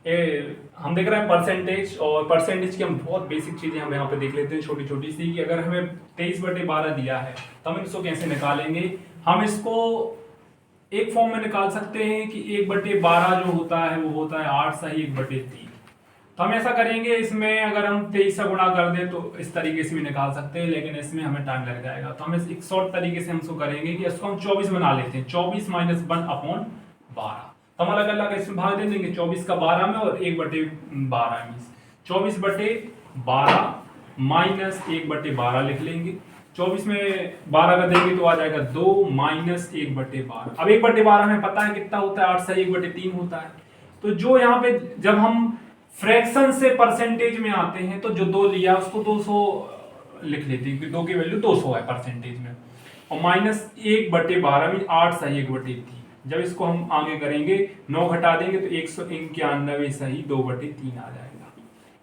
हम देख रहे हैं परसेंटेज, और परसेंटेज की हम बहुत बेसिक चीजें हम यहाँ पे देख लेते हैं छोटी छोटी सी, कि अगर हमें 23/12 दिया है तो हम इसको कैसे निकालेंगे। हम इसको एक फॉर्म में निकाल सकते हैं कि 1/12 जो होता है वो होता है 8 सही 1/3। तो हम ऐसा करेंगे, इसमें अगर हम 23 से गुणा कर दें तो इस तरीके से भी निकाल सकते हैं, लेकिन इसमें हमें टाइम लग जाएगा। तो हम एक शॉर्ट तरीके से हम इसको करेंगे कि इसको हम 24 बना लेते हैं, 24 - 1/12। तो हम अलग अलग इसमें भाग दे देंगे, 24 का 12 में और 1/12 में। 24/12 - 1/12 लिख लेंगे। 24 में 12 का देंगे तो आ जाएगा 2 - 1/12। अब 1/12 में पता है कितना होता है, 8 सही 1/3 होता है। तो जो यहाँ पे जब हम फ्रैक्शन से परसेंटेज में आते हैं तो जो 2 लिया उसको 200 लिख लेते हैं, 2 की वैल्यू 200 है परसेंटेज में, और -1/12 में 8 सही 1/3। जब इसको हम आगे करेंगे 9 घटा देंगे तो 191 सही 2/3 आ जाएगा।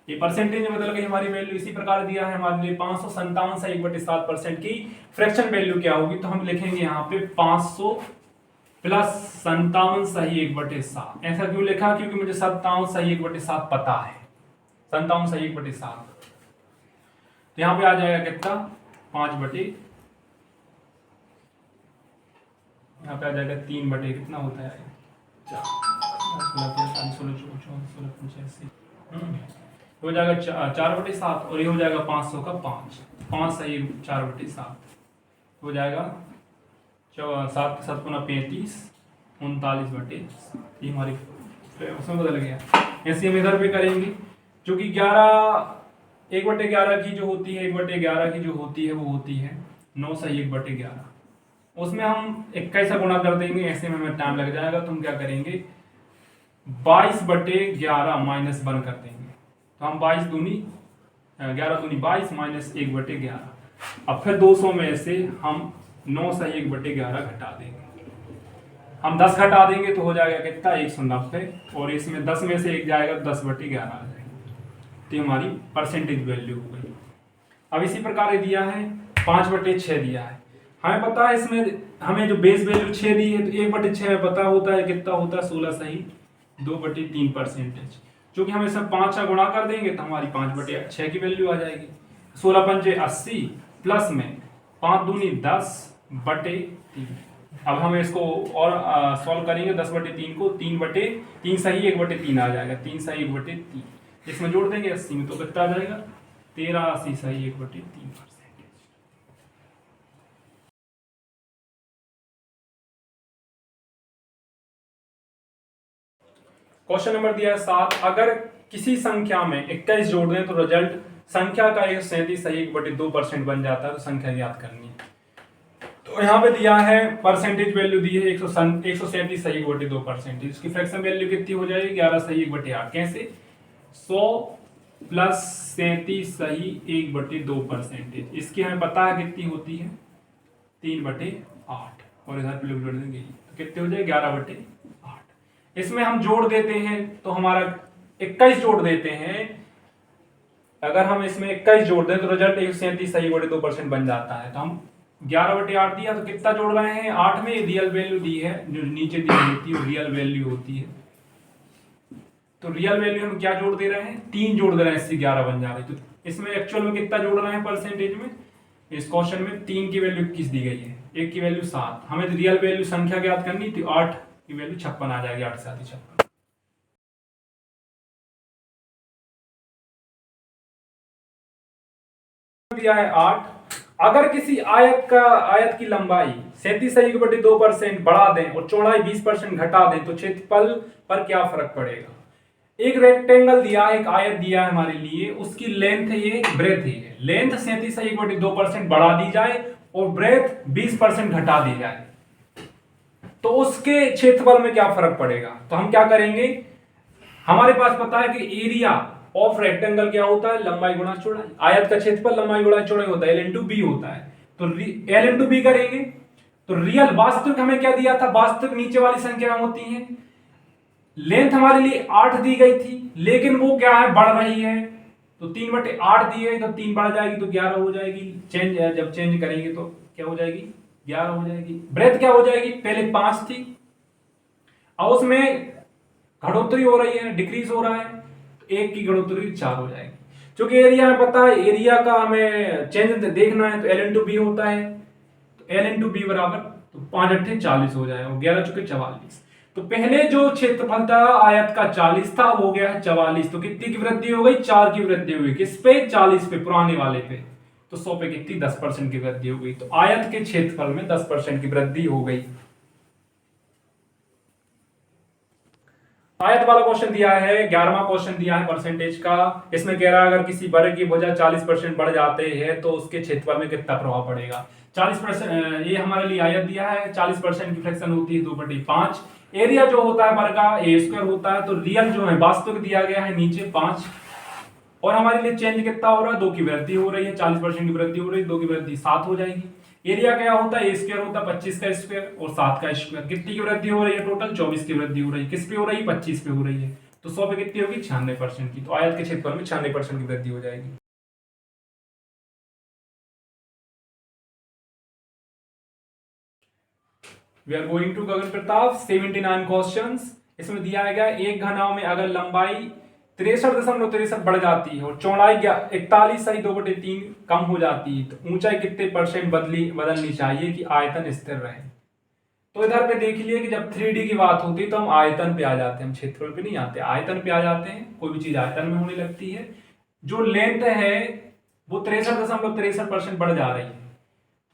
ये परसेंटेज में बदल गई हमारी वैल्यू। इसी प्रकार दिया है हमारे लिए 557 सही 1/7% की फ्रैक्शन वैल्यू क्या होगी, तो हम लिखेंगे यहाँ पे 500 प्लस 57 सही 1/7। ऐसा क्यों लिखा, क्योंकि मुझे 57 सही 1/7 पता है, 57 सही 1/7। तो यहाँ पे आ जाएगा कितना, 5/, यहाँ पे आ जाएगा 3/, कितना होता है 4, हो जाएगा 4/7, और ये हो जाएगा 500 का 5 सही 4/7 हो जाएगा। 7 के 7 × 35 39/, ये हमारी उसमें बदल गया। ऐसे हम इधर पे करेंगे, जो कि 1/11 की जो होती है, 1/11 की जो होती है वो होती है 9 सही 1/11। उसमें हम 21 से गुणा कर देंगे, ऐसे में हमें टाइम लग जाएगा। तो हम क्या करेंगे, 22/11 -1 कर देंगे। तो हम 22 दूनी 11 दूनी 22 - 1/11। अब फिर 200 में से हम 9 सही 1/11 घटा देंगे। हम 10 घटा देंगे तो हो जाएगा कितना, 190, और इसमें 10 में से 1 जाएगा तो 10/11 आ जाएगा। तो हमारी परसेंटेज वैल्यू हो गई। अब इसी प्रकार दिया है 5/6 दिया है, हमें पता है इसमें हमें जो बेस वैल्यू 6 दी है, तो 1/6 में पता होता है कितना होता है, 16 सही 2/3%। क्योंकि हम इसमें 5 का गुणा कर देंगे तो हमारी 5/6 की वैल्यू आ जाएगी। 16 पंचे 80 प्लस में 5 दूनी 10/3। अब हम इसको और सॉल्व करेंगे, 10/3 को 3 सही 1/3 आ जाएगा, 3 सही 1/3। इसमें जोड़ देंगे 80 में तो कितना आ जाएगा, 13 सही 1/3%। क्वेश्चन नंबर दिया है 7, अगर किसी संख्या में 21 जोड़ दें तो रिजल्ट संख्या का 137 सही 1/2% बन जाता है, तो संख्या ज्ञात करनी है। तो यहाँ पे दिया है परसेंटेज वैल्यू दी है 137 सही 1/2%। इसकी फ्रैक्शन वैल्यू कितनी हो जाएगी, 11 सही 1/8। कैसे, 100 प्लस 37 सही 1/2%। इसकी हमें पता है कितनी होती है, 3/8, और इधर पे जोड़ देंगे तो कितने हो जाए, 11/8। इसमें हम जोड़ देते हैं तो हमारा 21 जोड़ देते हैं, अगर हम इसमें 21 जोड़ दें तो रिजल्ट 137 सही 1/2% बन जाता है। तो हम 11/8 दिया तो कितना जोड़ रहे हैं, 8 में रियल वैल्यू दी है, जो नीचे दी होती है रियल वैल्यू होती है। तो रियल वैल्यू हम क्या जोड़ दे रहे हैं, 3 जोड़ दे रहे हैं, इससे 11 बन जा रही है। तो इसमें एक्चुअल में कितना जोड़ रहे हैं परसेंटेज में, इस क्वेश्चन में 3 की वैल्यू 21 दी गई है, 1 की वैल्यू 7। हमें रियल वैल्यू संख्या ज्ञात करनी थी, 8 की वैल्यू 56 आ जाएगी, 8 से 7 56। दिया है 8, अगर किसी आयत की लंबाई 37 सही 1/2% बढ़ा दें और चौड़ाई 20% घटा दें तो क्षेत्रफल पर क्या फर्क पड़ेगा। एक रेक्टेंगल दिया है, एक आयत दिया है हमारे लिए, उसकी लेंथ है ये, ब्रेथ है। लेंथ 37 सही 1/2% बढ़ा दी जाए और ब्रेथ 20% घटा दी जाए, तो उसके क्षेत्रफल में क्या फर्क पड़ेगा। तो हम क्या करेंगे, हमारे पास पता है कि एरिया ऑफ रेक्टेंगल क्या होता है, लंबाई गुणा चौड़ाई। आयत का क्षेत्रफल लंबाई गुणा चौड़ाई होता है, L × B होता है। तो L × B करेंगे तो रियल वास्तविक हमें क्या दिया था, वास्तविक नीचे वाली संख्या होती है। लेंथ हमारे लिए 8 दी गई थी, लेकिन वो क्या है, बढ़ रही है। तो 3/8 दी गई तो 3 बढ़ जाएगी तो 11 हो जाएगी। चेंज है, जब चेंज करेंगे तो क्या हो जाएगी, 11 हो जाएगी। ब्रेथ क्या हो जाएगी, पहले 5 थी, और उसमें घटोत्तरी हो रही है, डिक्रीज हो रहा है, तो 1 की घटोत्तरी 4 हो जाएगी। क्योंकि एरिया में पता है, एरिया का हमें चेंज देखना है, तो L इंटू बी होता है, तो L इंटू बी बराबर, तो 5 अट्ठे 40 हो जाएगा, 11 चुके 44। तो पहले जो क्षेत्रफल था आयत का 40 था, वो गया है 44। तो कितनी की वृद्धि हो गई? 4 की वृद्धि हो गई। किस पे? 40 पे, पुराने वाले पे। तो 100 पे कितनी? 10% की वृद्धि हो गई। तो आयत के क्षेत्रफल में 10% की वृद्धि हो गई। आयत वाला क्वेश्चन दिया है, 11वां क्वेश्चन दिया है परसेंटेज का। इसमें कह रहा है अगर किसी वर्ग की भुजा 40% बढ़ जाते हैं तो उसके क्षेत्रफल में कितना प्रभाव पड़ेगा। 40%, ये हमारे लिए आयत दिया है, 40% की फ्रैक्शन होती है 2/5। एरिया जो होता है वर्ग का A² होता है, तो रियल जो है वास्तविक दिया गया है नीचे 5, और हमारे लिए चेंज कितना हो रहा है? 2 की वृद्धि हो रही है, 40% की वृद्धि हो रही है, 2 की वृद्धि 7 हो जाएगी। एरिया क्या होता है? A² होता है 25 का स्क्वायर और 7 का स्क्वायर। कितनी की वृद्धि हो रही है? टोटल 24 की वृद्धि हो रही है। किस पे हो रही है? 25 पे हो रही है। तो 100 पे कितनी होगी? 96% की। तो आयत के क्षेत्रफल में 96% की वृद्धि हो जाएगी। We are going to Gagan Pratap 79 questions. इसमें दिया गया एक घनाभ में अगर लंबाई 63.63 बढ़ जाती है और चौड़ाई 41.2/3 कम हो जाती है, तो ऊंचाई कितने % बदलनी चाहिए कि आयतन स्थिर रहे। तो इधर पे देख लिए कि जब 3D की बात होती है तो हम आयतन पे आ जाते हैं, हम क्षेत्रफल पे नहीं आते, आयतन पे आ जाते हैं। कोई भी चीज आयतन में होने लगती है। जो लेंथ है वो 63.63% बढ़ जा रही है।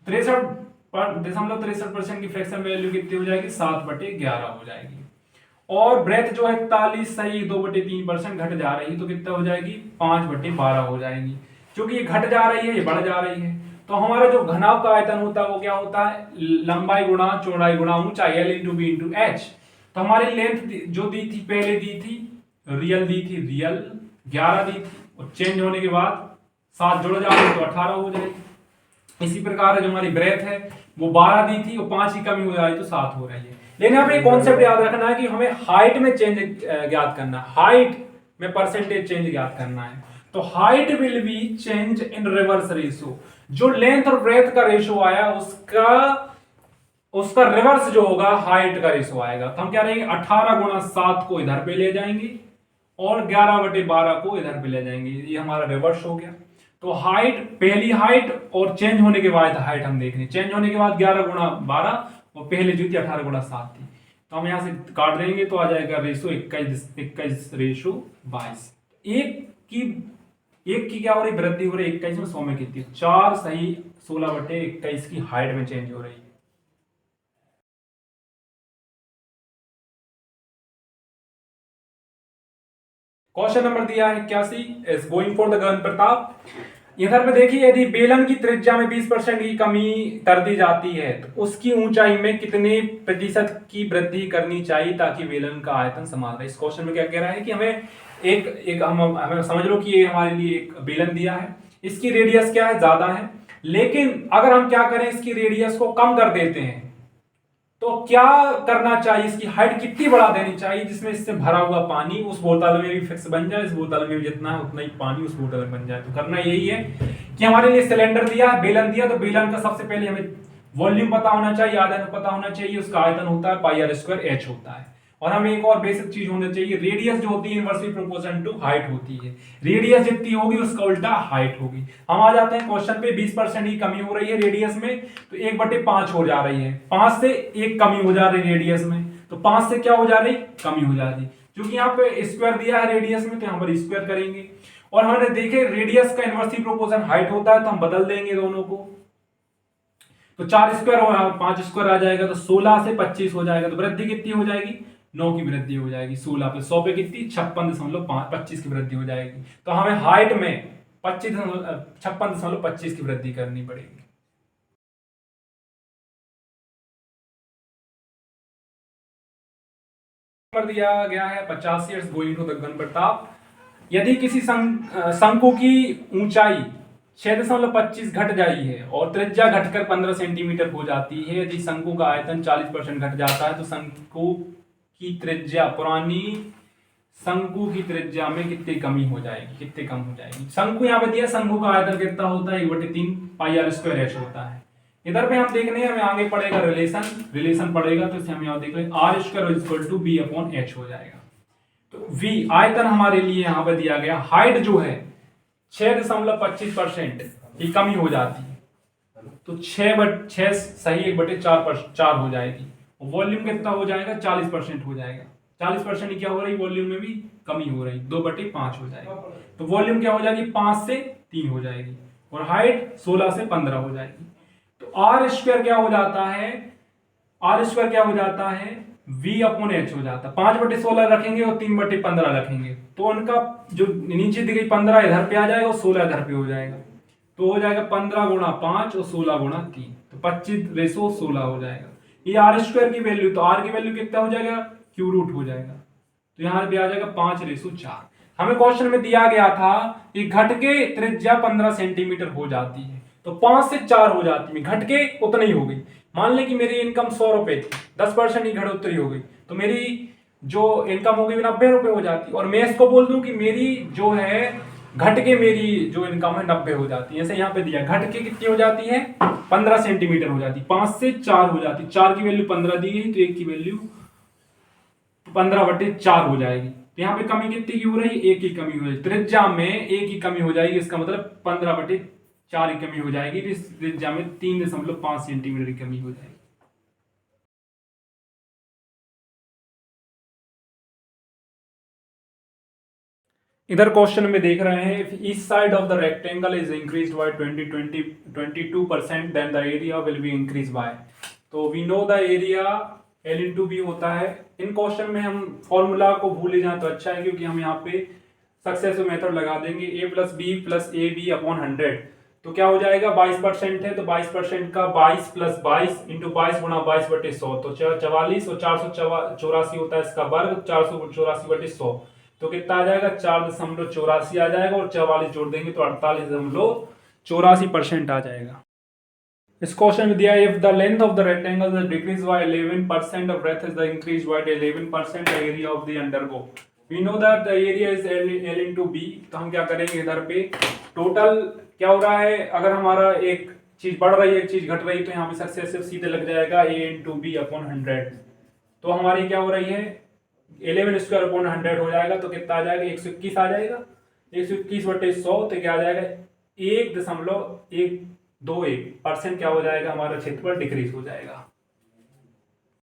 63.63% की फ्रैक्शन वैल्यू कितनी हो जाएगी? 7/11 हो जाएगी। और ब्रेथ जो है 41.2/3% घट जा रही है, तो कितना हो जाएगी? 5/12 हो जाएगी। क्योंकि ये घट जा रही है, ये बढ़ जा रही है। तो हमारा जो घनाभ का आयतन होता है वो क्या होता है? लंबाई गुणा चौड़ाई गुणा ऊंचाई, L into B into H. तो हमारी लेंथ जो दी थी पहले दी थी रियल 11 दी थी, और चेंज होने के बाद 7 जुड़ जाएगी तो 18 हो जाएगी। इसी प्रकार जो हमारी ब्रेथ है वो 12 दी थी और 5 की कमी हो जाएगी तो 7 हो रही है। लेकिन यहाँ पे कॉन्सेप्ट याद रखना है कि हमें हाइट में चेंज ज्ञात करना है, हाइट में परसेंटेज चेंज ज्ञात करना है। तो height will be change in reverse ratio. जो लेंथ और ब्रेथ का रेशियो आया उसका रिवर्स जो होगा हाइट का रेशियो आएगा। तो हम क्या रहेंगे? 18 गुणा 7 को इधर पे ले जाएंगे और 11/12 को इधर पे ले जाएंगे। ये हमारा रिवर्स हो गया। तो हाइट, पहली हाइट और चेंज होने के बाद हाइट हम देख रहे हैं। चेंज होने के बाद 11 गुणा 12 और पहले जो थी 18 गुणा 7 थी। तो हम यहां से काट देंगे तो आ जाएगा रेशो 21 रेशो 22। एक की क्या हो रही? वृद्धि हो रही है 21 में, 100 में कितनी? 4 सही 16/21 की हाइट में चेंज हो रही है। क्वेश्चन नंबर दिया है 81 इज गोइंग फॉर द गगन प्रताप। इधर पे देखिए, यदि बेलन की त्रिज्या में 20% की कमी कर दी जाती है तो उसकी ऊंचाई में कितने प्रतिशत की वृद्धि करनी चाहिए ताकि बेलन का आयतन समान रहे। इस क्वेश्चन में क्या कह रहा है कि हमें समझ लो कि ये हमारे लिए एक बेलन दिया है, इसकी रेडियस क्या है? ज्यादा है। लेकिन अगर हम क्या करें, इसकी रेडियस को कम कर देते हैं तो क्या करना चाहिए? इसकी हाइट कितनी बढ़ा देनी चाहिए जिसमें इससे भरा हुआ पानी उस बोतल में भी फिक्स बन जाए, इस बोतल में भी जितना है उतना ही पानी उस बोतल में बन जाए। तो करना यही है कि हमारे लिए सिलेंडर दिया है, बेलन दिया, तो बेलन का सबसे पहले हमें वॉल्यूम पता होना चाहिए, आयतन पता होना चाहिए, उसका आयतन होता है πr²h होता है। और हमें एक और बेसिक चीज होनी चाहिए, रेडियस जो होती है इनवर्सली प्रोपोर्शनल टू हाइट होती है। रेडियस जितनी होगी उसका उल्टा हाइट होगी। हम आ जाते हैं क्वेश्चन पे, 20% की कमी हो रही है रेडियस में, तो 1/5 हो जा रही है। 5 से 1 कमी हो जा रही है रेडियस में, तो 5 से क्या हो जा रही? कमी हो जा रही। क्योंकि यहाँ पे स्क्वायर दिया है रेडियस में, तो यहाँ पर स्क्वायर करेंगे। और हमने देखे रेडियस का इनवर्सली प्रोपोर्शन हाइट होता है, तो हम बदल देंगे दोनों को। तो 4 स्क्वायर और 5 स्क्वायर आ जाएगा, तो 16 से 25 हो जाएगा। तो वृद्धि कितनी हो जाएगी? 9 की वृद्धि हो जाएगी। 16 पे 100 पे कितनी? 56.25 की वृद्धि हो जाएगी। तो हमें हाइट में 56.25 की वृद्धि करनी पड़ेगी। नंबर दिया गया है 85 इयर्स गोइंग टू द गगन प्रताप। यदि किसी शंकु की ऊंचाई 6.25 घट जाई है और त्रिज्या घटकर 15 सेंटीमीटर हो जाती है, यदि शंकु का आयतन 40% घट जाता है तो शंकु की त्रिज्या, पुरानी शंकु की त्रिज्या में कितनी कमी हो जाएगी, कितने कम हो जाएगी। शंकु यहाँ पे दिया, शंकु का आयतन कितना होता है? 1/3 πr²h होता है। इधर पे हम देख रहे हैं, हमें आगे पड़ेगा रिलेशन पड़ेगा, तो इसे हम यहाँ देख रहे हैं r² = b/h हो जाएगा। तो v आयतन हमारे लिए यहाँ पे दिया गया, हाइट जो है 6.25% की कमी हो जाती है, तो 6 सही 1/4 हो जाएगी। वॉल्यूम कितना हो जाएगा, 40% हो जाएगा। 40% क्या हो रही, वॉल्यूम में भी कमी हो रही, 2/5 हो जाएगी। तो वॉल्यूम क्या हो जाएगी, 5 से 3 हो जाएगी, और हाइट 16 से 15 हो जाएगी। तो आर स्क्वायर क्या हो जाता है, आर स्क्वायर क्या हो जाता है, V/H हो जाता है। 5/16 रखेंगे और 3/15 रखेंगे, तो उनका जो नीचे दी गई 15 इधर पे आ जाएगा और 16 इधर पे हो जाएगा, तो हो जाएगा 15 गुणा 5 और 16 गुणा 3, तो 25/16 हो जाएगा। ये आर स्क्वायर की वैल्यू, तो आर की वैल्यू कितना हो जाएगा, क्यू रूट हो जाएगा, तो यहां पे आ जाएगा 5/4। हमें क्वेश्चन में दिया गया था कि घट के त्रिज्या 15 सेंटीमीटर हो जाती है, तो 5 से 4 हो जाती है, घट के उतनी हो गई। मान ले कि मेरी इनकम 100 रुपए थी, 10% ही घटोतरी हो गई, तो मेरी जो इनकम होगी 90 रुपए हो जाती, और मैं इसको बोल दूं कि मेरी जो है घट के मेरी जो इनकम है 90 हो जाती है। ऐसे यहाँ पे दिया घट के कितनी हो जाती है, 15 सेंटीमीटर हो जाती, 5 से 4 हो जाती, 4 की वैल्यू 15 दी गई, तो 1 की वैल्यू 15/4 हो जाएगी। तो यहाँ पे कमी कितनी की हो रही, 1 की कमी हो जाएगी, त्रिज्या में 1 की कमी हो जाएगी, इसका मतलब 15/4 की कमी हो जाएगी, तो इस त्रिज्या में 3.5 सेंटीमीटर की कमी हो जाएगी। इधर क्वेश्चन में देख रहे हैं, if each side of the rectangle is increased by 22% then the area will be increase by. तो we know the area L into B होता है। इन क्वेश्चन में हम फॉर्मूला को भूले जाए तो अच्छा है, क्योंकि हम यहाँ पे सक्सेसिव मेथड लगा देंगे, a plus B plus A B upon 100। तो क्या हो जाएगा, 22% है, तो 22% का 22 प्लस 22 इंटू 22 गुणा 22/100, तो 44, और 484 होता है इसका वर्ग, 484/100, तो कितना आ जाएगा, 4.84 आ जाएगा, और 44 जोड़ देंगे तो 48.84% आ जाएगा। इस क्वेश्चन में दिया है, if the length of the rectangle is decrease by 11%, the breadth is the increase by 11%, the area of the undergo. We know that the area is L into B. तो हम क्या करेंगे, इधर पे टोटल क्या हो रहा है, अगर हमारा एक चीज बढ़ रही है एक चीज घट रही है, तो यहाँ पे सक्सेसिव सीधे लग जाएगा a इंटू बी अपॉन 100। तो हमारी क्या हो रही है, 11 स्क्वायर अपॉन 100 हो जाएगा, तो कितना आ जाएगा, 121 आ जाएगा। 121/100, तो क्या आ जाएगा, 1.121% क्या हो जाएगा, हमारा क्षेत्रफल डिक्रीज हो जाएगा।